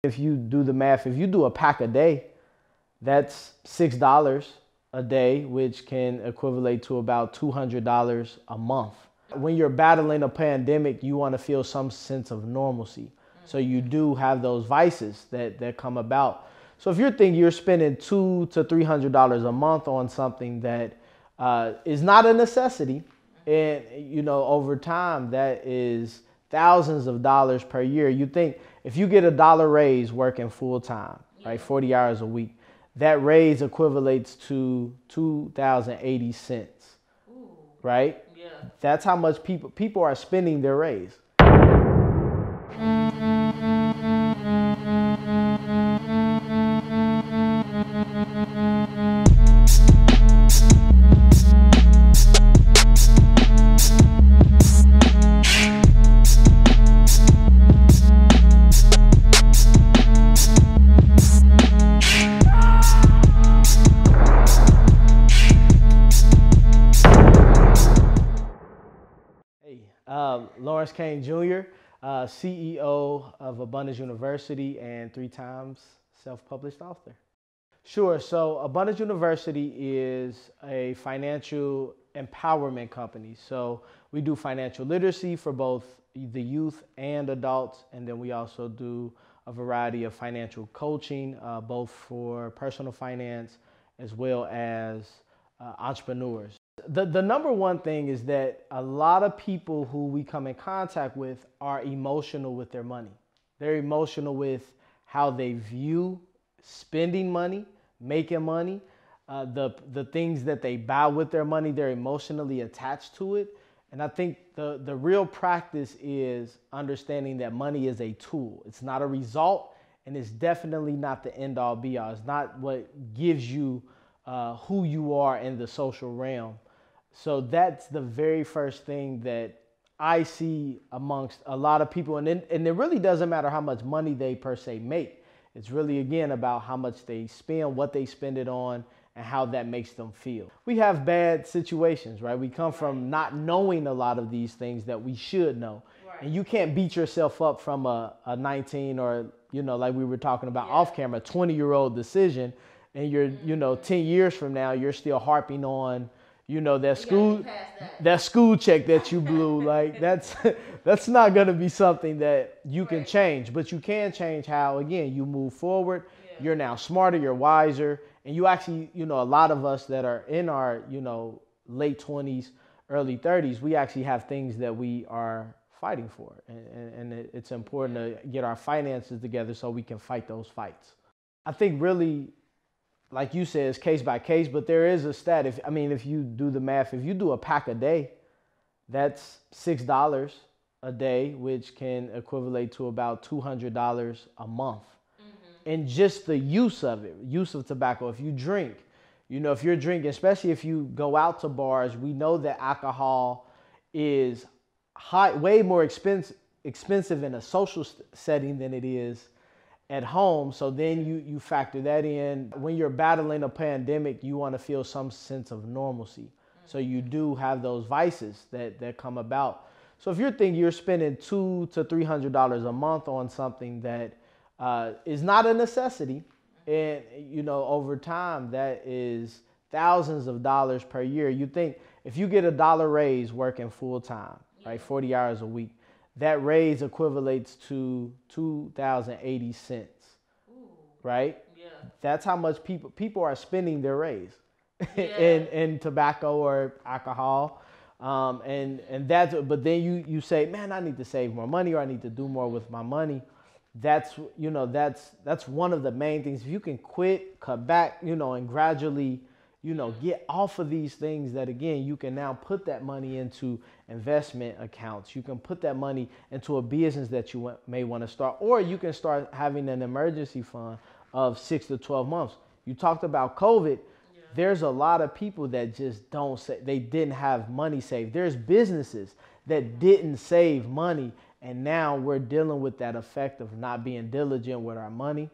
If you do the math, if you do a pack a day, that's $6 a day, which can equivalent to about $200 a month. When you're battling a pandemic, you want to feel some sense of normalcy. So you do have those vices that come about. So if you're thinking you're spending $200 to $300 a month on something that is not a necessity, and over time that is thousands of dollars per year. You think if you get $1 raise working full time, right, 40 hours a week, that raise equivalates to 2,080 cents, right? Yeah. That's how much people are spending their raise. Lawrence Kane Jr., CEO of Abundance University and 3 times self-published author. Sure, so Abundance University is a financial empowerment company. So we do financial literacy for both the youth and adults, and then we also do a variety of financial coaching, both for personal finance as well as entrepreneurs. The number one thing is that a lot of people who we come in contact with are emotional with their money. They're emotional with how they view spending money, making money, the things that they buy with their money. They're emotionally attached to it. And I think the real practice is understanding that money is a tool. It's not a result, and it's definitely not the end all be all. It's not what gives you who you are in the social realm. So that's the very first thing that I see amongst a lot of people. And it really doesn't matter how much money they per se make. It's really, again, about how much they spend, what they spend it on, and how that makes them feel. We have bad situations, right? We come from not knowing a lot of these things that we should know. Right. And you can't beat yourself up from a 19 or, like we were talking about off camera, 20-year-old decision. And you're, 10 years from now, you're still harping on, that school check that you blew. Like that's not going to be something that you can change, but you can change how, again, you move forward. Yeah. You're now smarter, you're wiser, and you actually, a lot of us that are in our, late 20s, early 30s, we actually have things that we are fighting for. And it's important to get our finances together so we can fight those fights. I think really, like you said, it's case by case, but there is a stat. If you do the math, if you do a pack a day, that's $6 a day, which can equivalent to about $200 a month. Mm-hmm. And just the use of tobacco. If you drink, if you're drinking, especially if you go out to bars, we know that alcohol is way more expensive in a social setting than it is at home. So then you factor that in. When you're battling a pandemic, you want to feel some sense of normalcy. So you do have those vices that come about. So if you're thinking you're spending $200 to $300 a month on something that is not a necessity, and over time that is thousands of dollars per year. You think if you get $1 raise working full time, right, 40 hours a week, that raise equivalates to 2,080 cents, right? Yeah. That's how much people are spending their raise in tobacco or alcohol. But then you say, man, I need to save more money, or I need to do more with my money. That's one of the main things. If you can cut back, and gradually, get off of these things, that again, you can now put that money into investment accounts. You can put that money into a business that you may want to start, or you can start having an emergency fund of 6 to 12 months. You talked about COVID. Yeah. There's a lot of people that just they didn't have money saved. There's businesses that didn't save money, and now we're dealing with that effect of not being diligent with our money.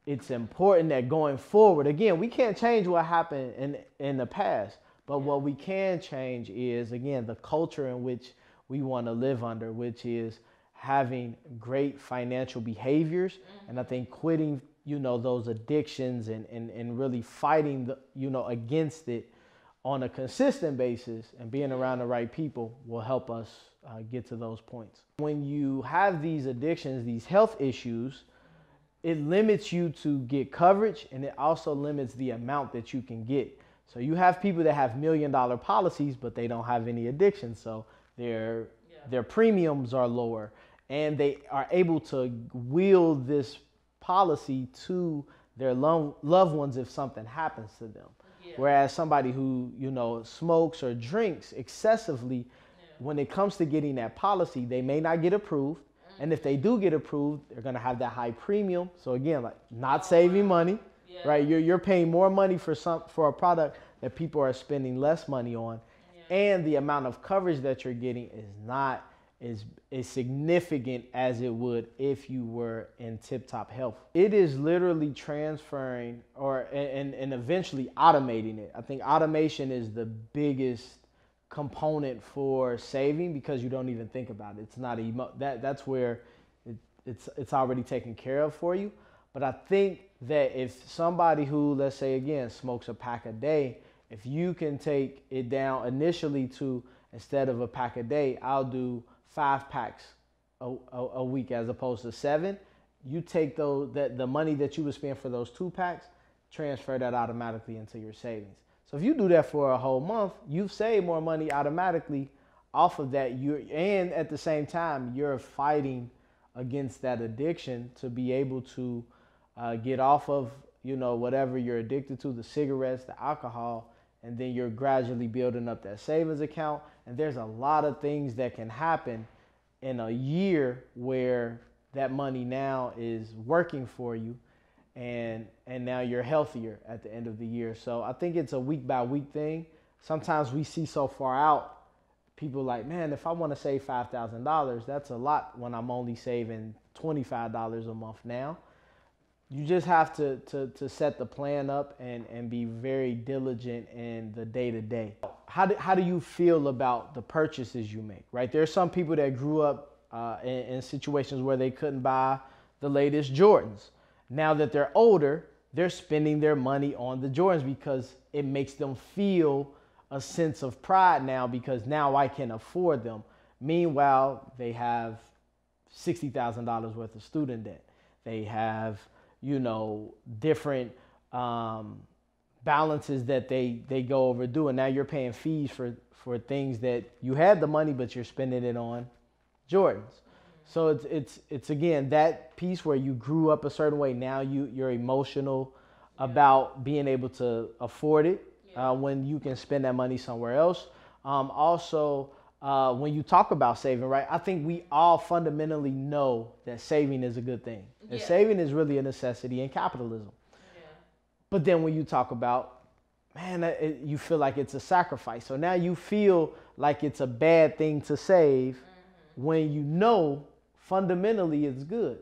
It's important that going forward, again, we can't change what happened in the past, but what we can change is, again, the culture in which we want to live under, which is having great financial behaviors. And I think quitting, those addictions and really fighting, against it on a consistent basis and being around the right people will help us get to those points. When you have these addictions, these health issues, it limits you to get coverage, and it also limits the amount that you can get. So you have people that have $1 million policies, but they don't have any addiction. So their premiums are lower, and they are able to wield this policy to their loved ones if something happens to them. Yeah. Whereas somebody who, smokes or drinks excessively, when it comes to getting that policy, they may not get approved. And if they do get approved, they're going to have that high premium. So again, like not saving money, right? You're paying more money for a product that people are spending less money on. And the amount of coverage that you're getting is not as significant as it would if you were in tip-top health. It is literally transferring and eventually automating it. I think automation is the biggest component for saving because you don't even think about it. It's not that's where it's already taken care of for you. But I think that if somebody who, let's say again, smokes a pack a day, if you can take it down initially to, instead of a pack a day, I'll do 5 packs a week as opposed to 7. You take the money that you would spend for those 2 packs, transfer that automatically into your savings. So if you do that for a whole month, you've saved more money automatically off of that. And at the same time, you're fighting against that addiction to be able to get off of, whatever you're addicted to, the cigarettes, the alcohol, and then you're gradually building up that savings account. And there's a lot of things that can happen in a year where that money now is working for you. And now you're healthier at the end of the year. So I think it's a week by week thing. Sometimes we see so far out, people like, man, if I want to save $5,000, that's a lot when I'm only saving $25 a month now. You just have to set the plan up and be very diligent in the day to day. How do you feel about the purchases you make, right? There are some people that grew up in situations where they couldn't buy the latest Jordans. Now that they're older, they're spending their money on the Jordans because it makes them feel a sense of pride now because now I can afford them. Meanwhile, they have $60,000 worth of student debt. They have, different balances that they go overdue. And now you're paying fees for things that you had the money, but you're spending it on Jordans. So it's again, that piece where you grew up a certain way. Now you're emotional about being able to afford it when you can spend that money somewhere else. Also, when you talk about saving, right? I think we all fundamentally know that saving is a good thing. And saving is really a necessity in capitalism. But then when you talk about, man, you feel like it's a sacrifice. So now you feel like it's a bad thing to save when fundamentally it's good.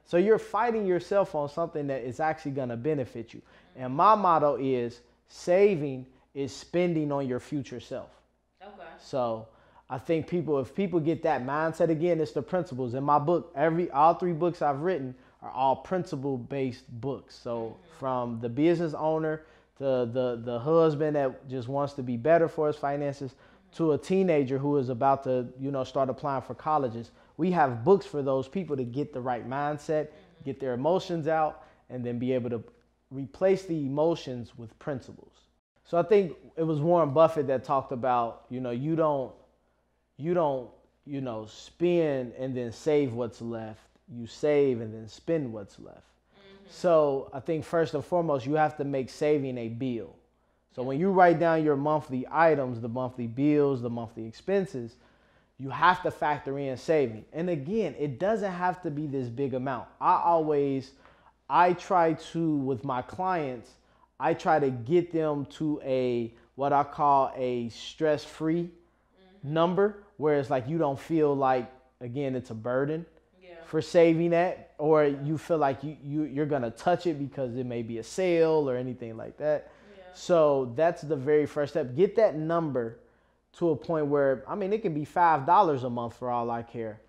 So you're fighting yourself on something that is actually going to benefit you. And my motto is saving is spending on your future self. Okay. So I think if people get that mindset, again, it's the principles. In my book, all 3 books I've written are all principle-based books. So from the business owner to the husband that just wants to be better for his finances to a teenager who is about to, start applying for colleges. We have books for those people to get the right mindset, get their emotions out, and then be able to replace the emotions with principles. So I think it was Warren Buffett that talked about, you don't spend and then save what's left. You save and then spend what's left. So I think first and foremost, you have to make saving a bill. So when you write down your monthly items, the monthly bills, the monthly expenses, you have to factor in saving. And again, it doesn't have to be this big amount. I try to, with my clients, I try to get them to what I call a stress-free number, where it's like you don't feel like, again, it's a burden for saving that, or you feel like you're going to touch it because it may be a sale or anything like that. So that's the very first step. Get that number to a point where, it can be $5 a month for all I care.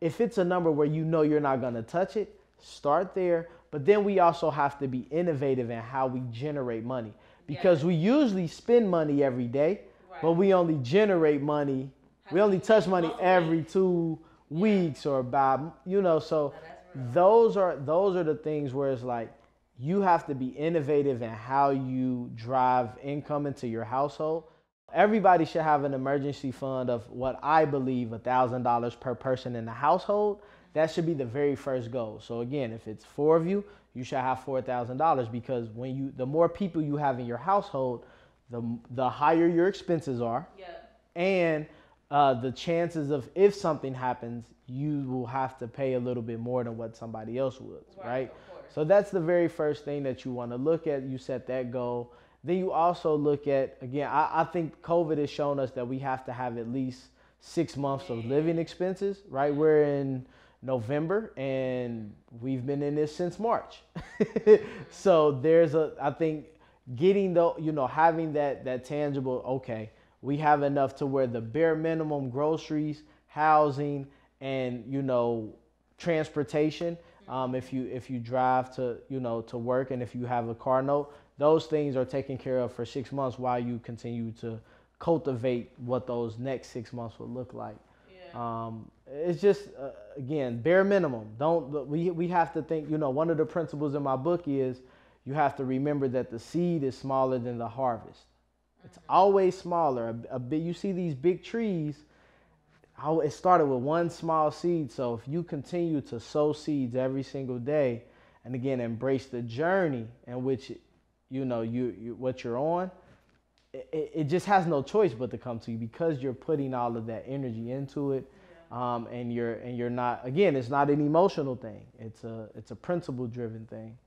If it's a number where you know you're not going to touch it, start there. But then we also have to be innovative in how we generate money, because we usually spend money every day, but we only generate money. We only touch money every 2 weeks or about, so those are the things where it's like you have to be innovative in how you drive income into your household. Everybody should have an emergency fund of what I believe $1,000 per person in the household. That should be the very first goal. So again, if it's 4 of you, you should have $4,000, because the more people you have in your household, the higher your expenses are, and the chances of if something happens, you will have to pay a little bit more than what somebody else would, right? So that's the very first thing that you want to look at. You set that goal. Then you also look at, again, I think COVID has shown us that we have to have at least 6 months of living expenses, right? We're in November and we've been in this since March. So I think getting having that tangible, okay, we have enough to where the bare minimum groceries, housing, and, transportation, if you drive to work, and if you have a car note, those things are taken care of for 6 months while you continue to cultivate what those next 6 months will look like. It's just, again, bare minimum. We have to think, one of the principles in my book is you have to remember that the seed is smaller than the harvest. It's always smaller. You see these big trees, it started with one small seed. So if you continue to sow seeds every single day, and again, embrace the journey in which what you're on, it just has no choice but to come to you, because you're putting all of that energy into it. And you're not, again, it's not an emotional thing. It's a principle driven thing.